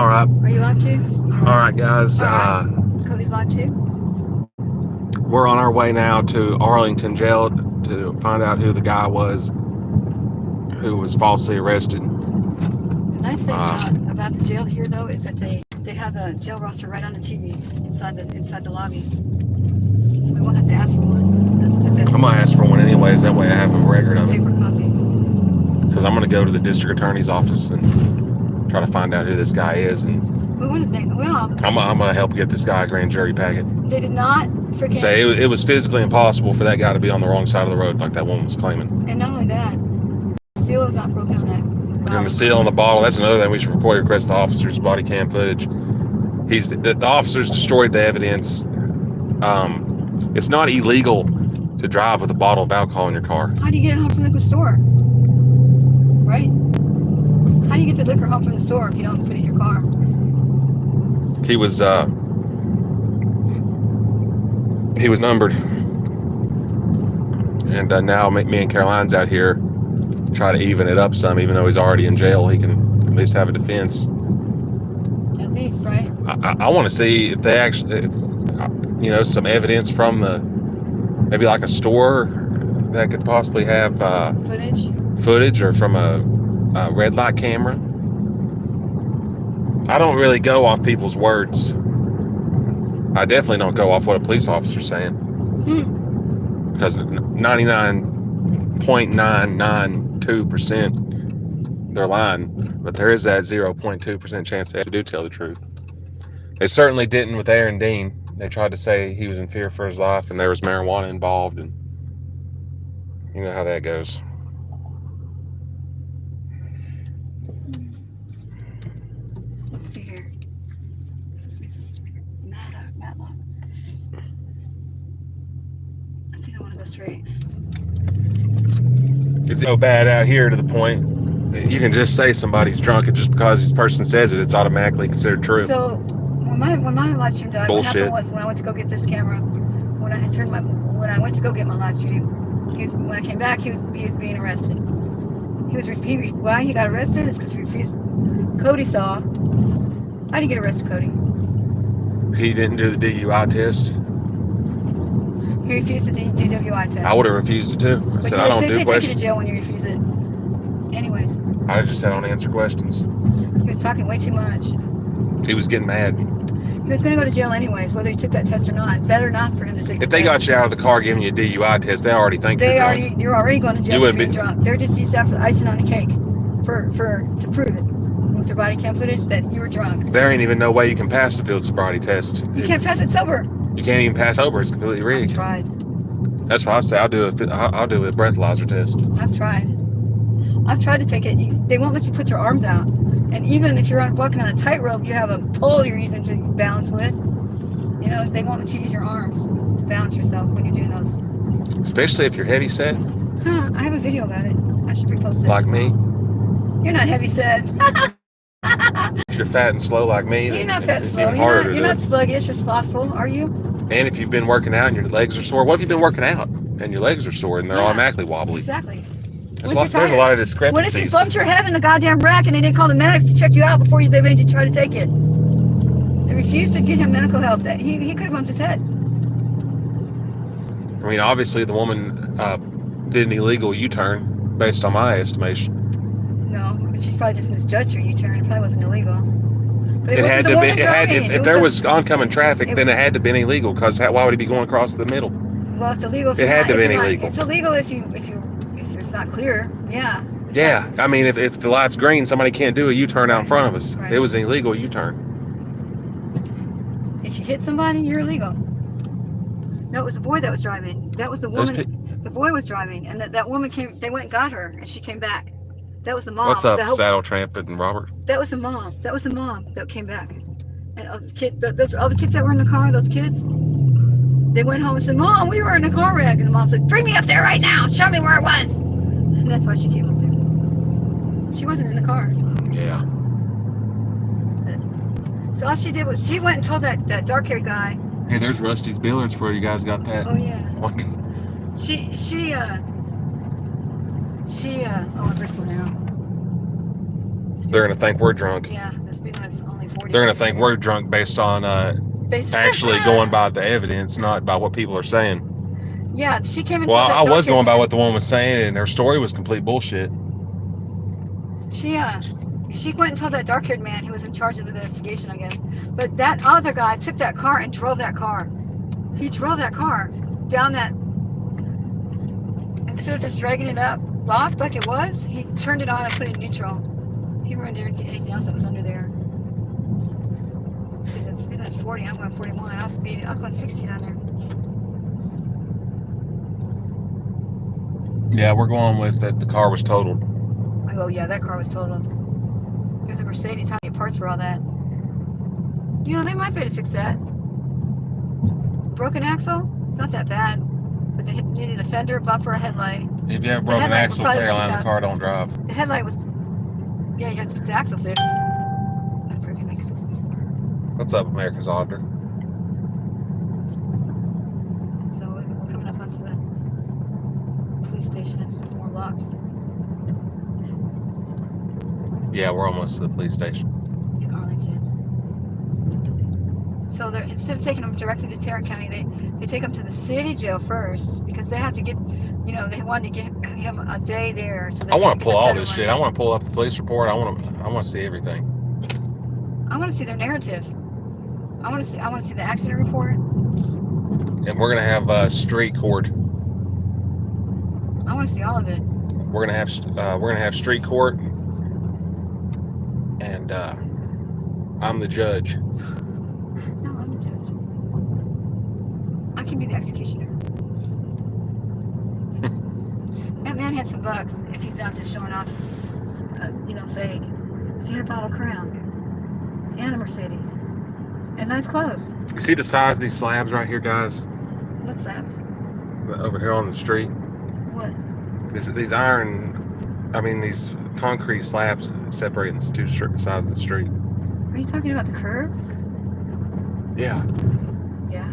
All right. Are you live too? All right, guys. All right. Cody's live too. We're on our way now to Arlington jail to find out who the guy was who was falsely arrested. The nice thing about the jail here, though, is that they have the jail roster right on the TV inside the lobby, so we won't have to ask for one. I'm gonna ask for one anyways. That way I have a record of it. Paper copy. Because I'm gonna go to the district attorney's office and try to find out who this guy is, and we want his name. I'm gonna help get this guy a grand jury packet. They did not freaking say it was physically impossible for that guy to be on the wrong side of the road like that woman was claiming. And not only that, the seal is not broken on that. And the seal on the bottle, that's another thing we should request the officer's body cam footage. The officers destroyed the evidence. It's not illegal to drive with a bottle of alcohol in your car. How do you get it home from the store? Right? How do you get the liquor home from the store if you don't put it in your car? He was numbered. And now me and Caroline's out here try to even it up some. Even though he's already in jail, he can at least have a defense. At least, right? I want to see if they actually, some evidence from maybe like a store that could possibly have footage or from a red light camera. I don't really go off people's words. I definitely don't go off what a police officer's saying. Because 99.992% they're lying. But there is that 0.2% chance they do tell the truth. They certainly didn't with Aaron Dean. They tried to say he was in fear for his life and there was marijuana involved, and you know how that goes. Let's see here. This is Matlock. I think I want to go straight. It's so bad out here to the point that you can just say somebody's drunk, and just because this person says it, it's automatically considered true. So when my live stream died, what happened was when I went to go get this camera, when I went to go get my live stream, when I came back, he was being arrested. Why he got arrested is because he refused. Cody saw. How did you get arrested, Cody? He didn't do the DUI test. He refused the DWI test. I would have refused it too. I said I don't do questions. They take you to jail when you refuse it. Anyways. I just said I don't answer questions. He was talking way too much. He was getting mad. He was going to go to jail anyways, whether he took that test or not. Better not for him to take the test. If they got you out of the car giving you a DUI test, they already think you're drunk. You're already going to jail for being drunk. They're just used that for the icing on the cake to prove it with their body cam footage that you were drunk. There ain't even no way you can pass the field sobriety test. You can't pass it sober. You can't even pass over. It's completely rigged. I've tried. That's why I say I'll do a breathalyzer test. I've tried to take it. They won't let you put your arms out. And even if you're walking on a tightrope, you have a pole you're using to balance with. They won't let you use your arms to balance yourself when you're doing those. Especially if you're heavy set. I have a video about it. I should repost it. Like me? You're not heavy set. If you're fat and slow like me, you're not fat it's slow. even harder to do. You're not sluggish or slothful, are you? And if you've been working out and your legs are sore, what if you've been working out and your legs are sore and they're automatically wobbly? Exactly. There's a lot of discrepancies. What if you bumped your head in the goddamn rack and they didn't call the medics to check you out before they made you try to take it? They refused to give him medical help. That he could have bumped his head. I mean, obviously the woman did an illegal U-turn based on my estimation. No, but she probably just misjudged her U-turn. It probably wasn't illegal. But it had to be. If there was oncoming traffic, then it had to have been illegal. Because why would he be going across the middle? Well, it's illegal. It had to be illegal. It's illegal if it's not clear. Yeah. Yeah. I mean, if the light's green, somebody can't do a U-turn out in front of us. Right. It was an illegal U-turn. If you hit somebody, you're illegal. No, it was the boy that was driving. That was the woman. The boy was driving, and that woman came. They went and got her, and she came back. That was the mom. What's up, Saddle Tramp and Robert? That was the mom. That was the mom that came back. And all the kids that were in the car, those kids, they went home and said, "Mom, we were in a car wreck." And the mom said, "Bring me up there right now. Show me where it was." And that's why she came up there. She wasn't in the car. Yeah. So all she did was she went and told that dark-haired guy. Hey, there's Rusty's Billiards. Where you guys got that? Oh yeah. I bristle now. They're gonna think we're drunk. Yeah, the speed limit's only 40. They're gonna think we're drunk based on actually going by the evidence, not by what people are saying. Yeah, she came and Well, told that I was going by man. what the woman was saying, and her story was complete bullshit. She went and told that dark-haired man who was in charge of the investigation, I guess. But that other guy took that car and drove that car. He drove that car down that, instead of just dragging it up, locked like it was, he turned it on and put it in neutral. He ruined anything else that was under there. See, that speed limit's 40, I'm going 41. I was going 60 down there. Yeah, we're going with that the car was totaled. I go, yeah, that car was totaled. It was a Mercedes. How many parts for all that? You know, they might be able to fix that. Broken axle? It's not that bad. But they needed a fender, bumper, a headlight. If you have a broken axle, Caroline, the car don't drive. The headlight was... Yeah, you had to get the axle fixed. I've broken axles before. What's up, America's Auditor? So we're coming up onto the police station. More blocks. Yeah, we're almost to the police station. In Arlington. So they're, instead of taking them directly to Tarrant County, they take them to the city jail first because they have to get, you know, they wanted to get him a day there. So I want to pull all this shit. I want to pull up the police report. I want to see everything. I want to see their narrative. I want to see the accident report. And we're gonna have street court. I want to see all of it. We're gonna have street court, and I'm the judge. No, I'm the judge. I can be the executioner. That man had some bucks. If he's not just showing off, you know, fake. He had a bottle of Crown and a Mercedes and nice clothes. You see the size of these slabs right here, guys? What slabs? Over here on the street. What? These iron, I mean these concrete slabs separating the two sides of the street. Are you talking about the curb? Yeah. Yeah.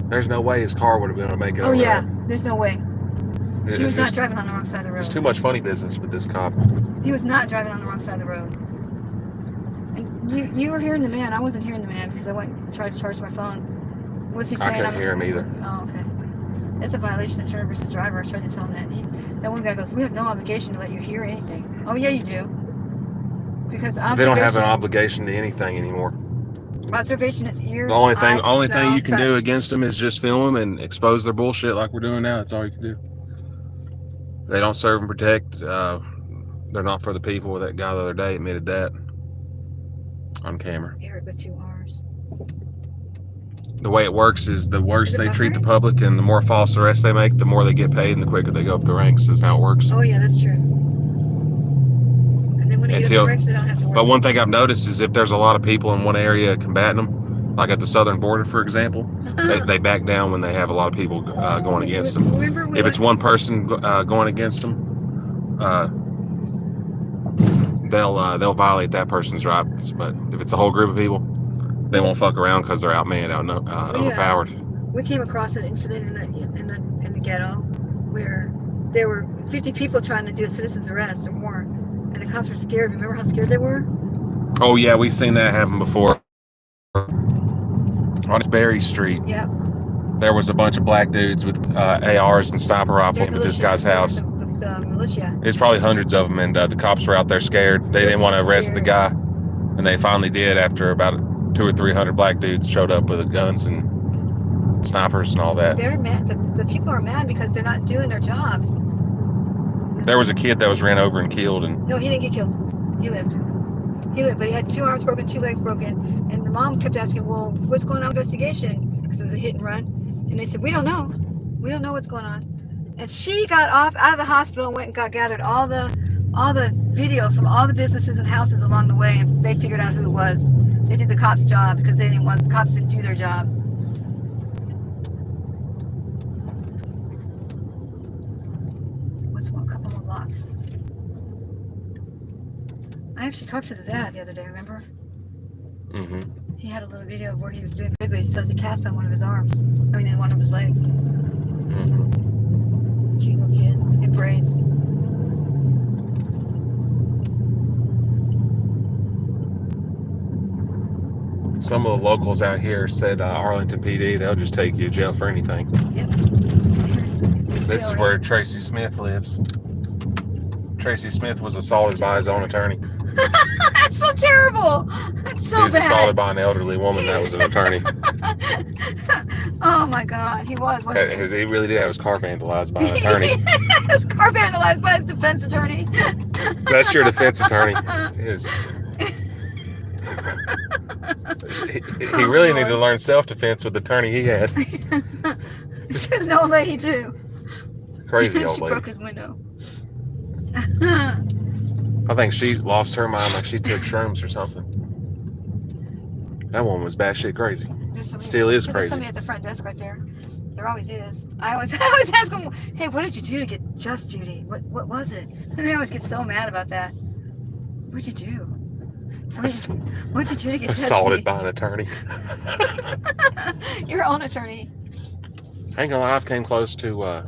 There's no way his car would have been able to make it over yeah. there. There's no way. He was not driving on the wrong side of the road. There's too much funny business with this cop. He was not driving on the wrong side of the road. And you were hearing the man. I wasn't hearing the man because I went and tried to charge my phone. Was he saying? I couldn't hear him either. Oh, okay. That's a violation of turner versus driver. I tried to tell him that. That one guy goes, "We have no obligation to let you hear anything." Oh yeah, you do. Because they don't have an obligation to anything anymore. Observation is ears. The only thing you can touch. do against them is just film them and expose their bullshit like we're doing now. That's all you can do. They don't serve and protect. They're not for the people. That guy the other day admitted that on camera. Eric with 2 R's. The way it works is the worse they treat the public and the more false arrests they make, the more they get paid and the quicker they go up the ranks. Is how it works. Oh yeah, that's true. And then when they get up the ranks, they don't have to worry. But one thing I've noticed is if there's a lot of people in one area combating them, like at the southern border, for example, they back down when they have a lot of people going against them. If it's one person going against them, they'll violate that person's rights. But if it's a whole group of people, they won't fuck around because they're outmanned, overpowered. We came across an incident in the ghetto where there were 50 people trying to do a citizen's arrest or more, and the cops were scared. Remember how scared they were? Oh yeah, we've seen that happen before. On Berry Street. Yep. There was a bunch of black dudes with ARs and sniper rifles at this guy's house. The militia. It's probably hundreds of them, and the cops were out there scared. They didn't want to arrest the guy, and they finally did after about 200 or 300 black dudes showed up with guns and snipers and all that. They're mad. The people are mad because they're not doing their jobs. There was a kid that was ran over and killed, and no, he didn't get killed. He lived. But he had 2 arms broken, 2 legs broken, and the mom kept asking, "Well, what's going on with investigation?" Because it was a hit and run, and they said, "We don't know. We don't know what's going on." And she got out of the hospital and went and gathered all the video from all the businesses and houses along the way, and they figured out who it was. They did the cops' job because the cops didn't do their job. What's a couple more blocks? I actually talked to the dad the other day, remember? Mm-hmm. He had a little video of where he was doing good, but he still has a cast on one of his arms. I mean, in one of his legs. Mm-hmm. Cute little kid in braids. Some of the locals out here said Arlington PD, they'll just take you to jail for anything. Yep. This is where Tracy Smith lives. Tracy Smith was assaulted by his own attorney. That's so terrible. That's so bad. He was assaulted by an elderly woman that was an attorney. Oh my God, he wasn't he? He really did have his car vandalized by an attorney. His car vandalized by his defense attorney. That's your defense attorney. He really needed to learn self-defense with the attorney he had. She was an old lady too. Crazy old she lady. Broke his window. I think she lost her mind, like she took shrooms or something. That woman was batshit crazy. Still is crazy. There's somebody at the front desk right there. There always is. I always ask them, "Hey, what did you do to get Just Judy? What was it?" And they always get so mad about that. What'd you do? What'd you do to get Just assaulted Judy? by an attorney? Your own attorney. I ain't gonna lie, I came close to.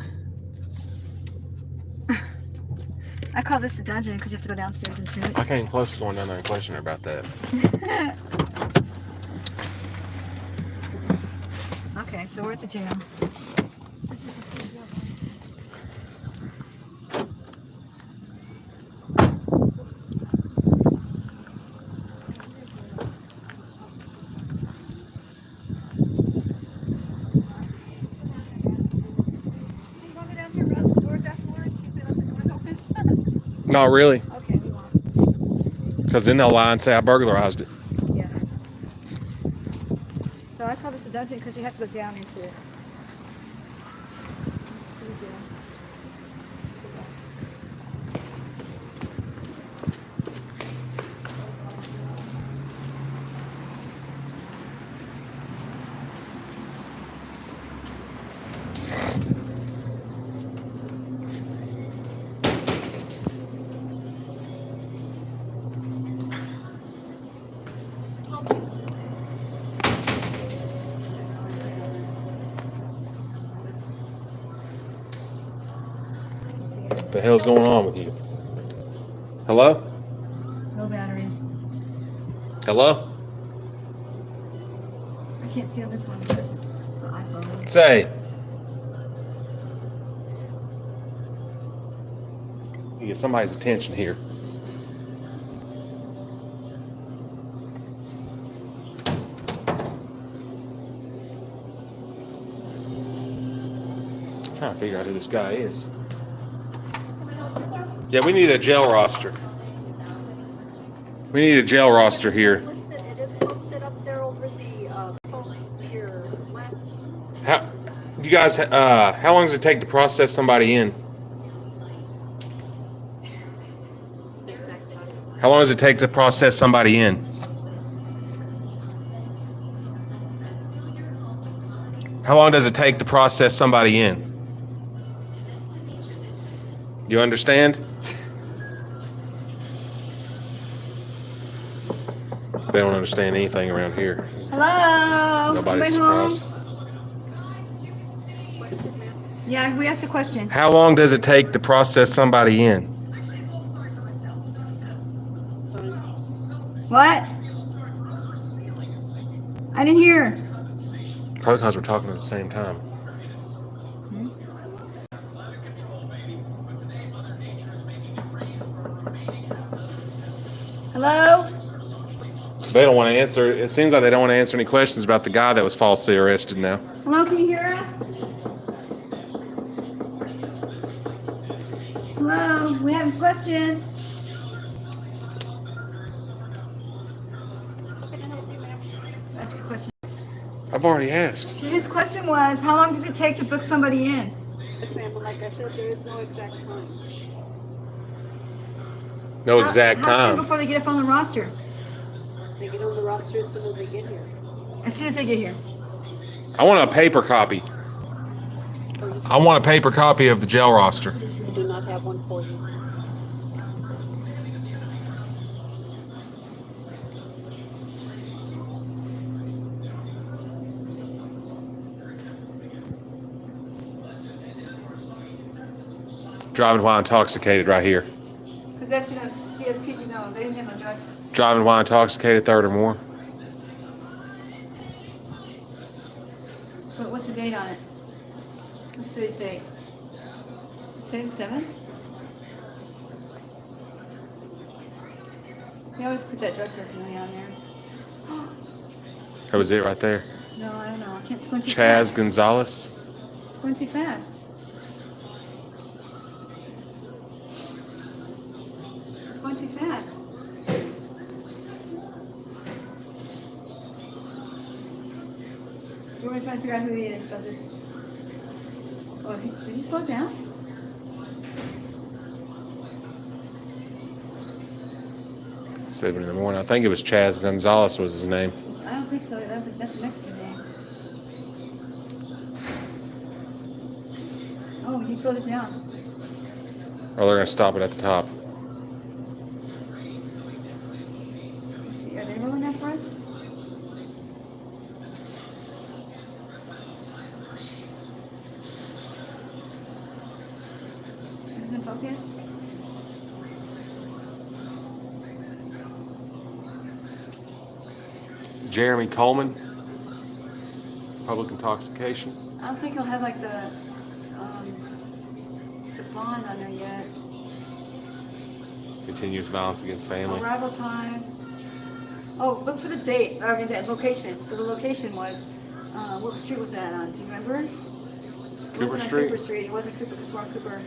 I call this a dungeon because you have to go downstairs and shoot it. I came close to going down there and questioning her about that. Okay, so we're at the jail. Not really. Okay, we won't. Because then they'll lie and say I burglarized it. Yeah. So I call this a dungeon because you have to go down into it. What the hell's going on with you? Hello? No battery. Hello? I can't see on this one because it's the iPhone. Say. You get somebody's attention here. I'm trying to figure out who this guy is. Yeah, we need a jail roster. We need a jail roster here. It is posted up there over the here left. How, you guys? How long does it take to process somebody in? How long does it take to process somebody in? How long does it take to process somebody in? You understand? They don't understand anything around here. Hello? Nobody's Anybody surprised. home? Yeah, we asked a question. How long does it take to process somebody in? What? I didn't hear. Probably because we're talking at the same time. Hello? They don't want to answer. It seems like they don't want to answer any questions about the guy that was falsely arrested now. Hello, can you hear us? Hello, we have a question. Ask a question. I've already asked. His question was, how long does it take to book somebody in? Yes, ma'am, but like I said, there is no exact time. No exact How soon time. before they get up on the roster? They get on the roster as soon as they get here. As soon as they get here. I want a paper copy. I want a paper copy of the jail roster. I do not have one for you. Driving while intoxicated right here. Possession of CSPG, no, they didn't have no drugs. Driving while intoxicated, third or more. date on it? What's today's date? Same 7th? They always put that drug paraphernalia on there. That was it right there. No, I don't know. I can't. It's going too Chaz fast. Gonzalez. It's going too fast. It's going too fast. So we're going to try to figure out who he is about this. Oh, did you slow down? 7 in the morning. I think it was Chaz Gonzalez was his name. I don't think so. That's a Mexican name. Oh, he slowed it down. Or they're going to stop it at the top. Let's see, are they rolling that for us? Is it going to focus? Jeremy Coleman. Public intoxication. I don't think he'll have like the bond on there yet. Continuous violence against family. Arrival time. Oh, look for the date. I mean, that location. So the location was, what street was that on? Do you remember? It Cooper wasn't Street? on Cooper Street. It wasn't Cooper, because we're on Cooper.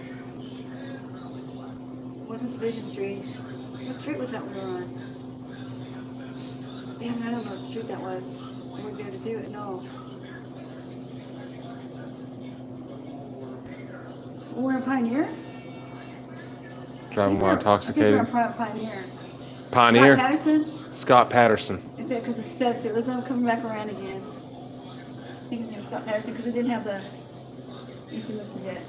It wasn't Division Street. What street was that we were on? Damn, I don't know what street that was. We wouldn't be able to do it. No. We're in Pioneer? Driving while intoxicated. I think we're on Pioneer. Pioneer. Scott Patterson? Scott Patterson. Because it says here, let's not come back around again. I think his name was Scott Patterson because it didn't have the anything listed yet.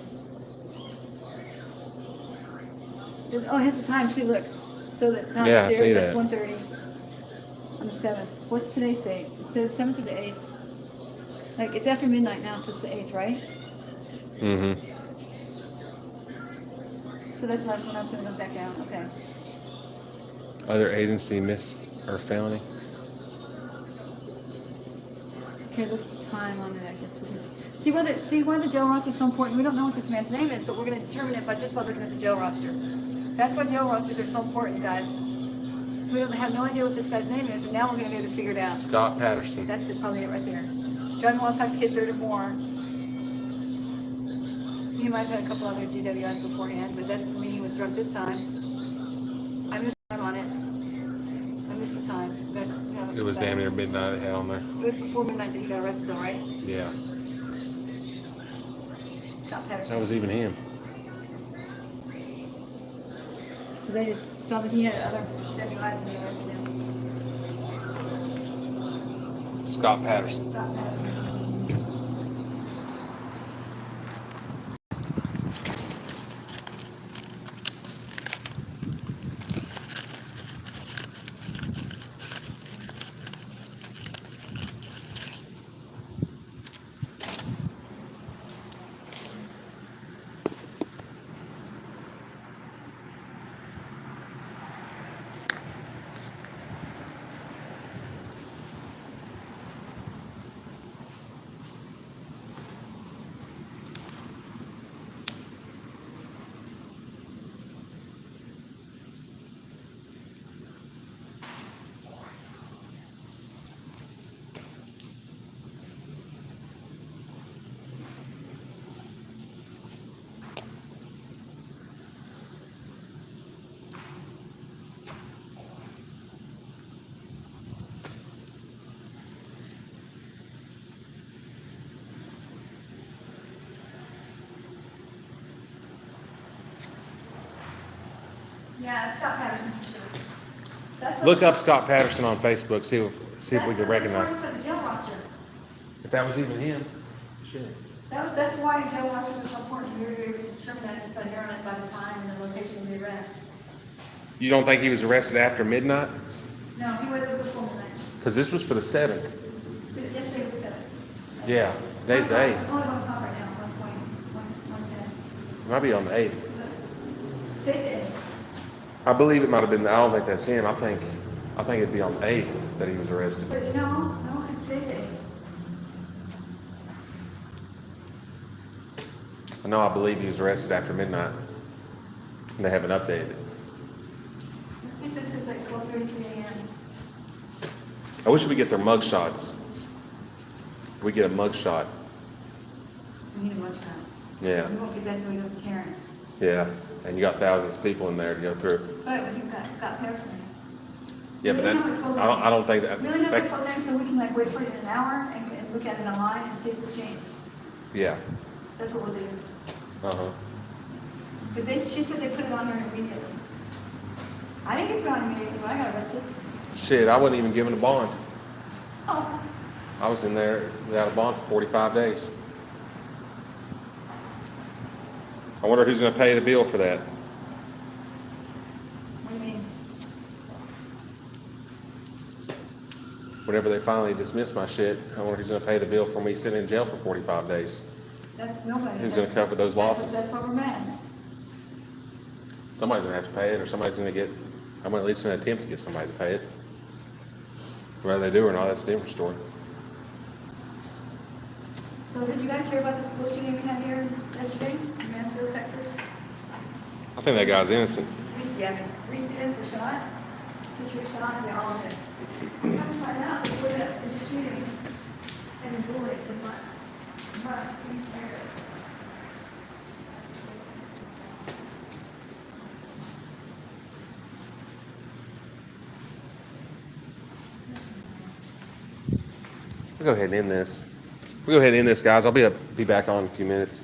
Oh, it has the time too, look. So the time Yeah, right I there, see that's that. 1:30 on the 7th. What's today's date? It says 7th or the 8th. Like, it's after midnight now, so it's the 8th, right? Mm-hmm. So that's the last one. I was going to go back down. Okay. Other agency miss or felony. Okay, look at the time on it. I guess we can see why the jail roster is so important. We don't know what this man's name is, but we're going to determine it by looking at the jail roster. That's why jail rosters are so important, guys. So we don't have no idea what this guy's name is, and now we're going to be able to figure it out. Scott Patterson. That's it, probably it right there. Driving while intoxicated, 3rd or more. So he might have had a couple other DWIs beforehand, but that doesn't mean he was drunk this time. I missed the time on it. I missed the time. It was damn near midnight. It had on there. It was before midnight that he got arrested, though, right? Yeah. Scott Patterson. That was even him. So they just saw that he had other DWIs and they arrested him. Scott Patterson. Scott Patterson. Yeah, it's Scott Patterson for sure. That's what Look up Scott Patterson on Facebook. See if we can recognize That's him. the jail roster. If that was even him. Shit. That's why jail rosters are so important. We were able to determine that just by hearing it by the time and the location of the arrest. You don't think he was arrested after midnight? No, he was before midnight. Because this was for the 7th. Yesterday was the 7th. Yeah. Today's the 8th. Only 1 o'clock right now, 1:20, 1:10. It might be on the 8th. Today's the 8th. I believe it might have been. I don't think that's him. I think it'd be on the 8th that he was arrested. But no, because today's the 8th. No, I believe he was arrested after midnight. And they haven't updated it. Let's see if this is like 12:33 a.m. I wish we get their mug shots. We get a mug shot. We need a mugshot. Yeah. We won't get that till he goes to Tarrant. Yeah. And you got thousands of people in there to go through. But we've got Scott Patterson. Yeah, but that, I don't think that. We only have like 12 minutes, so we can like wait for it in an hour and look at it online and see if it's changed. Yeah. That's what we'll do. Uh-huh. But she said they put it on there immediately. I didn't get put on immediately when I got arrested. Shit, I wasn't even given a bond. Oh. I was in there without a bond for 45 days. I wonder who's going to pay the bill for that. What do you mean? Whenever they finally dismiss my shit, I wonder who's going to pay the bill for me sitting in jail for 45 days. That's nobody. Who's going to cover those losses? That's why we're mad. Somebody's going to have to pay it, or somebody's going to get, I'm at least going to attempt to get somebody to pay it. Whether they do or not, that's a different story. So did you guys hear about the school shooting we had here yesterday in Mansfield, Texas? I think that guy's innocent. Three students were shot. Teacher was shot, and they all said, "Come to find out, they put it up. It's a shooting and a bullet for months. He's married." We'll go ahead and end this. We'll go ahead and end this, guys. I'll be back on in a few minutes.